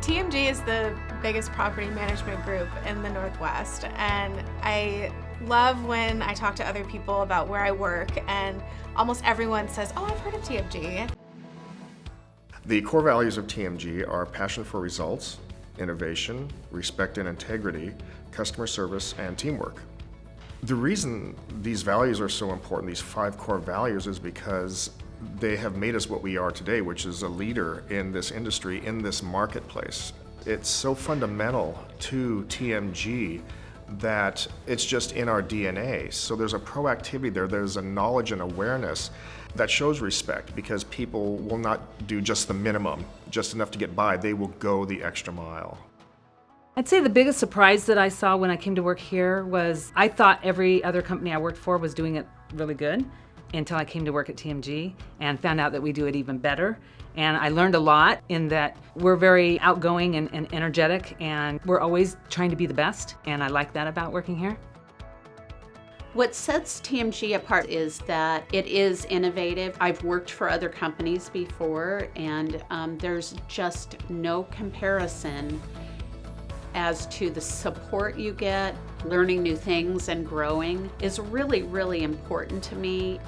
TMG is the biggest property management group in the Northwest, and I love when I talk to other people about where I work, and almost everyone says, "Oh, I've heard of TMG." The core values of TMG are passion for results, innovation, respect and integrity, customer service, and teamwork. The reason these values are so important, these 5 core values, is because they have made us what we are today, which is a leader in this industry, in this marketplace. It's so fundamental to TMG that it's just in our DNA. So there's a proactivity there, there's a knowledge and awareness that shows respect, because people will not do just the minimum, just enough to get by. They will go the extra mile. I'd say the biggest surprise that I saw when I came to work here was I thought every other company I worked for was doing it really good until I came to work at TMG and found out that we do it even better. And I learned a lot in that we're very outgoing and energetic, and we're always trying to be the best, and I like that about working here. What sets TMG apart is that it is innovative. I've worked for other companies before, and there's just no comparison as to the support you get. Learning new things and growing is really, really important to me.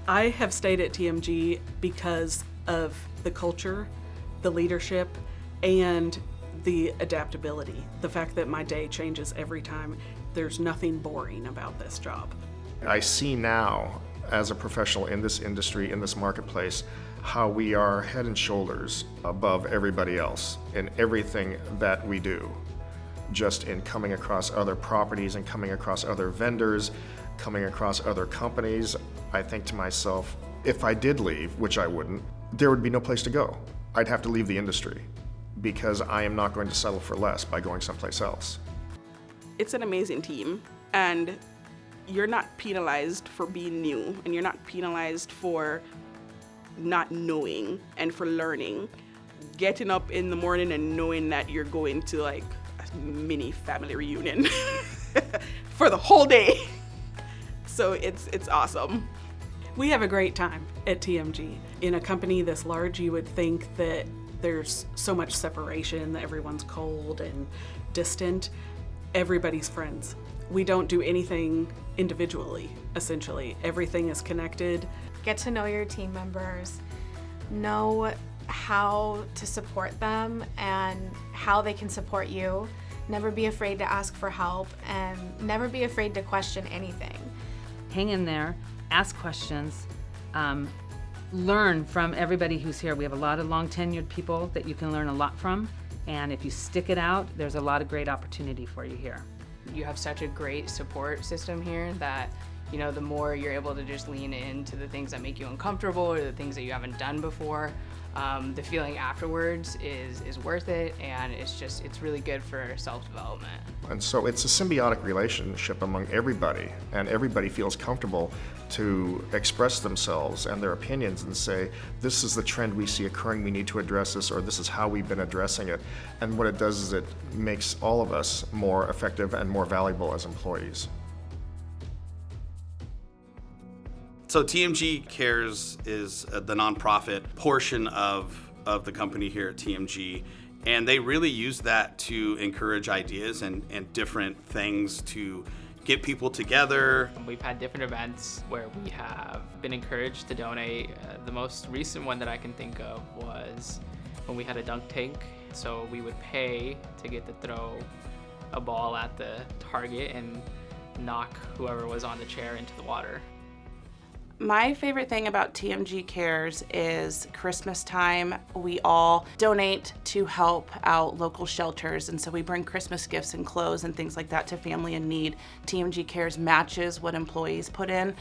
I have stayed at TMG because of the culture, the leadership, and the adaptability. The fact that my day changes every time. There's nothing boring about this job. I see now, as a professional in this industry, in this marketplace, how we are head and shoulders above everybody else in everything that we do. Just in coming across other properties and coming across other vendors, coming across other companies, I think to myself, if I did leave, which I wouldn't, there would be no place to go. I'd have to leave the industry, because I am not going to settle for less by going someplace else. It's an amazing team, and you're not penalized for being new, and you're not penalized for not knowing and for learning. Getting up in the morning and knowing that you're going to like a mini family reunion for the whole day. So it's awesome. We have a great time at TMG. In a company this large, you would think that there's so much separation, that everyone's cold and distant. Everybody's friends. We don't do anything individually, essentially. Everything is connected. Get to know your team members, know how to support them and how they can support you. Never be afraid to ask for help, and never be afraid to question anything. Hang in there, ask questions, learn from everybody who's here. We have a lot of long tenured people that you can learn a lot from, and if you stick it out, there's a lot of great opportunity for you here. You have such a great support system here that, you know, the more you're able to just lean into the things that make you uncomfortable or the things that you haven't done before, the feeling afterwards is worth it, and it's really good for self-development. And so it's a symbiotic relationship among everybody, and everybody feels comfortable to express themselves and their opinions and say, this is the trend we see occurring, we need to address this, or this is how we've been addressing it. And what it does is it makes all of us more effective and more valuable as employees. So TMG Cares is the nonprofit portion of the company here at TMG, and they really use that to encourage ideas and different things to get people together. We've had different events where we have been encouraged to donate. The most recent one that I can think of was when we had a dunk tank. So we would pay to get to throw a ball at the target and knock whoever was on the chair into the water. My favorite thing about TMG Cares is Christmas time. We all donate to help out local shelters, and so we bring Christmas gifts and clothes and things like that to family in need. TMG Cares matches what employees put in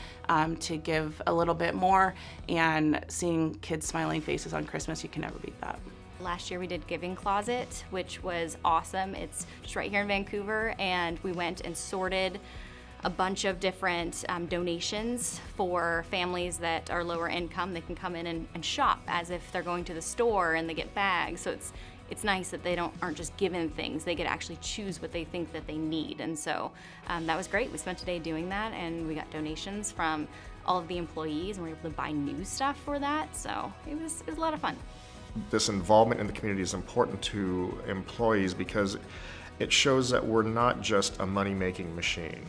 to give a little bit more, and seeing kids' smiling faces on Christmas, you can never beat that. Last year we did Giving Closet, which was awesome. It's just right here in Vancouver, and we went and sorted a bunch of different donations for families that are lower income. They can come in and shop as if they're going to the store, and they get bags. So it's nice that they aren't just given things. They get to actually choose what they think that they need. And so that was great. We spent a day doing that, and we got donations from all of the employees, and we were able to buy new stuff for that. So it was a lot of fun. This involvement in the community is important to employees because it shows that we're not just a money-making machine.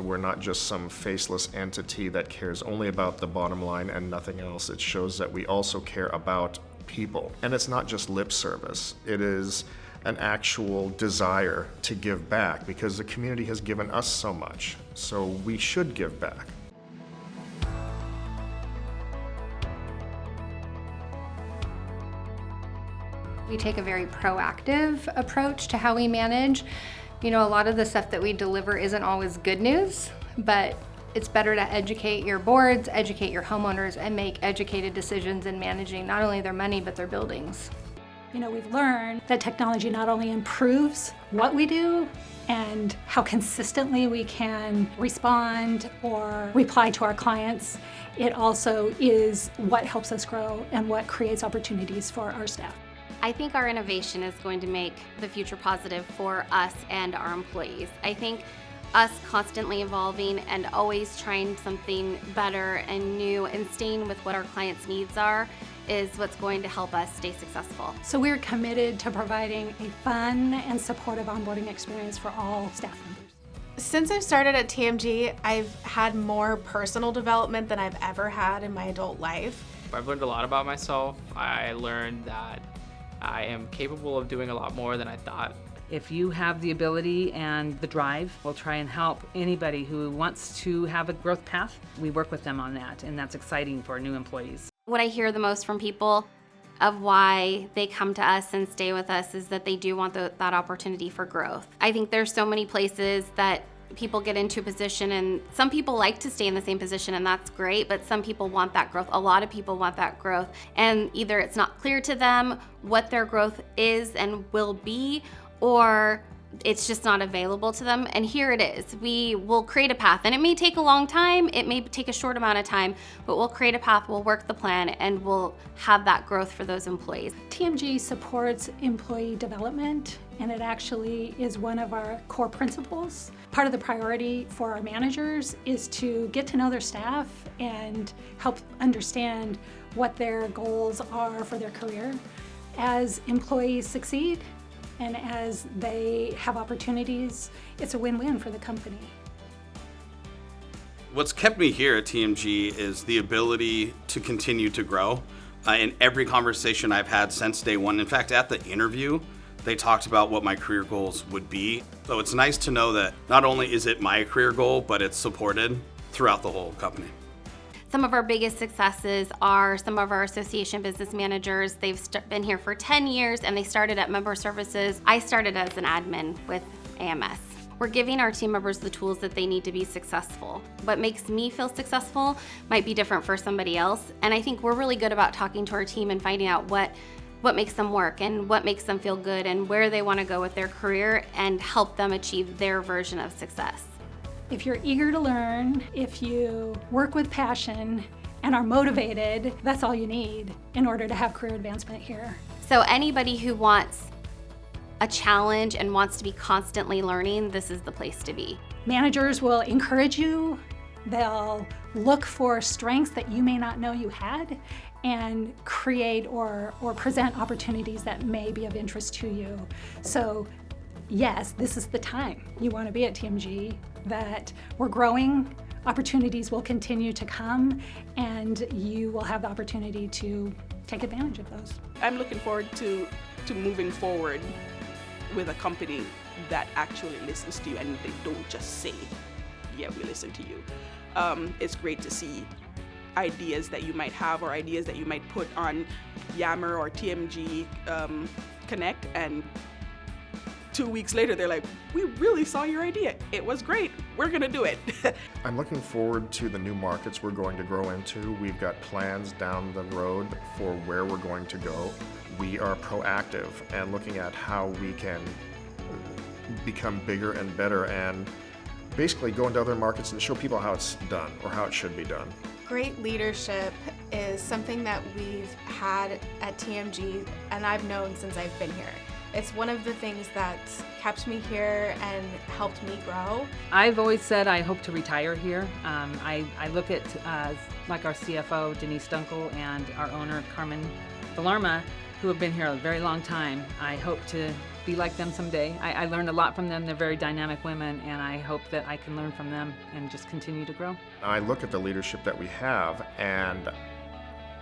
We're not just some faceless entity that cares only about the bottom line and nothing else. It shows that we also care about people. And it's not just lip service. It is an actual desire to give back because the community has given us so much. So we should give back. We take a very proactive approach to how we manage. You know, a lot of the stuff that we deliver isn't always good news, but it's better to educate your boards, educate your homeowners, and make educated decisions in managing not only their money, but their buildings. You know, we've learned that technology not only improves what we do and how consistently we can respond or reply to our clients, it also is what helps us grow and what creates opportunities for our staff. I think our innovation is going to make the future positive for us and our employees. I think us constantly evolving and always trying something better and new and staying with what our clients' needs are is what's going to help us stay successful. So we're committed to providing a fun and supportive onboarding experience for all staff members. Since I've started at TMG, I've had more personal development than I've ever had in my adult life. I've learned a lot about myself. I learned that I am capable of doing a lot more than I thought. If you have the ability and the drive, we'll try and help anybody who wants to have a growth path. We work with them on that, and that's exciting for new employees. What I hear the most from people of why they come to us and stay with us is that they do want that opportunity for growth. I think there's so many places that people get into a position, and some people like to stay in the same position, and that's great, but some people want that growth. A lot of people want that growth, and either it's not clear to them what their growth is and will be, or it's just not available to them. And here it is. We will create a path, and it may take a long time, it may take a short amount of time, but we'll create a path, we'll work the plan, and we'll have that growth for those employees. TMG supports employee development, and it actually is one of our core principles. Part of the priority for our managers is to get to know their staff and help understand what their goals are for their career. As employees succeed and as they have opportunities, it's a win-win for the company. What's kept me here at TMG is the ability to continue to grow. In every conversation I've had since day one, in fact, at the interview, they talked about what my career goals would be. So it's nice to know that not only is it my career goal, but it's supported throughout the whole company. Some of our biggest successes are some of our association business managers. They've been here for 10 years and they started at member services. I started as an admin with AMS. We're giving our team members the tools that they need to be successful. What makes me feel successful might be different for somebody else. And I think we're really good about talking to our team and finding out what makes them work and what makes them feel good and where they want to go with their career and help them achieve their version of success. If you're eager to learn, if you work with passion and are motivated, that's all you need in order to have career advancement here. So anybody who wants a challenge and wants to be constantly learning, this is the place to be. Managers will encourage you. They'll look for strengths that you may not know you had and create or present opportunities that may be of interest to you. So yes, this is the time you want to be at TMG, that we're growing, opportunities will continue to come, and you will have the opportunity to take advantage of those. I'm looking forward to moving forward with a company that actually listens to you and they don't just say, yeah, we listen to you. It's great to see ideas that you might have or ideas that you might put on Yammer or TMG Connect, and 2 weeks later they're like, we really saw your idea. It was great. We're gonna do it. I'm looking forward to the new markets we're going to grow into. We've got plans down the road for where we're going to go. We are proactive and looking at how we can become bigger and better and basically go into other markets and show people how it's done or how it should be done. Great leadership is something that we've had at TMG and I've known since I've been here. It's one of the things that's kept me here and helped me grow. I've always said I hope to retire here. I look at like our CFO, Denise Dunkel, and our owner, Carmen Bellarma, who have been here a very long time. I hope to be like them someday. I learned a lot from them. They're very dynamic women, and I hope that I can learn from them and just continue to grow. I look at the leadership that we have, and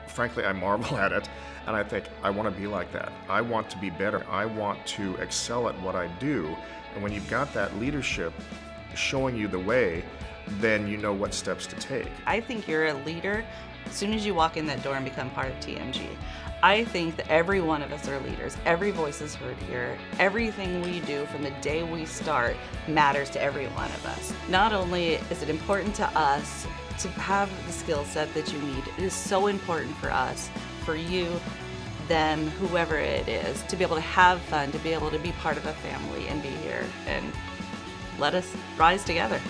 frankly, I marvel at it, and I think, I want to be like that. I want to be better. I want to excel at what I do. And when you've got that leadership showing you the way, then you know what steps to take. I think you're a leader as soon as you walk in that door and become part of TMG. I think that every one of us are leaders. Every voice is heard here. Everything we do from the day we start matters to every one of us. Not only is it important to us to have the skill set that you need, it is so important for us, for you, them, whoever it is, to be able to have fun, to be able to be part of a family and be here. And let us rise together.